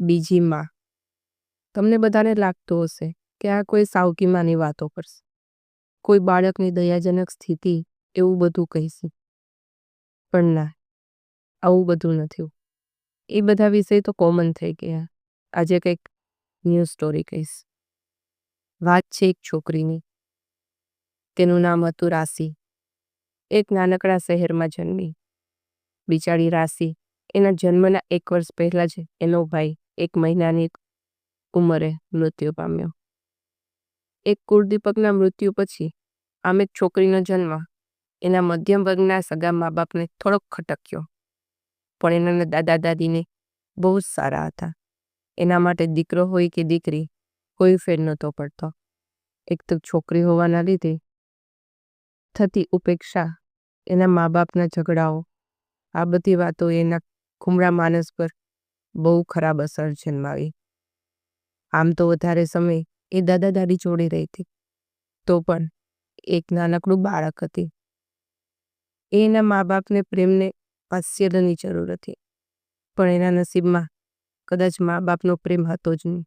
બીજી માં. તમને બધાને લાગતું હશે કે આ કોઈ સાવકી માની વાતો કરશે, કોઈ બાળકની દયાજનક સ્થિતિ, એવું બધું કહીશું. પણ ના, આવું બધું નથી. એ બધા વિષય તો કોમન થઈ ગયા. આજે કંઈક ન્યૂ સ્ટોરી કહીશ. વાત છે એક છોકરીની. તેનું નામ હતું રાશિ. એક નાનકડા શહેરમાં જન્મી. બિચારી રાશિ એના જન્મના 1 વર્ષ પહેલા જ એનો ભાઈ 1 મહિનાની ઉંમરે મૃત્યુ પામ્યો. એક કુળદીપકના મૃત્યુ પછી આમ એક છોકરીનો જન્મ એના મધ્યમ વર્ગના સગા મા બાપને થોડોક ખટક્યો. પણ એના દાદા દાદીને બહુ જ સારા હતા. એના માટે દીકરો હોય કે દીકરી કોઈ ફેર નહોતો પડતો. એક તો છોકરી હોવાના લીધે થતી ઉપેક્ષા, એના મા બાપના ઝઘડાઓ, આ બધી વાતો એના કુમળા માનસ પર બહુ ખરાબ અસર જન્માવી. આમ તો વધારે સમય એ દાદા દાદી જોડે રહી હતી, તો પણ એક નાનકડું બાળક હતી. એના મા બાપને પ્રેમને વાત્સલ્યની જરૂર હતી, પણ એના નસીબમાં કદાચ મા બાપનો પ્રેમ હતો જ નહીં.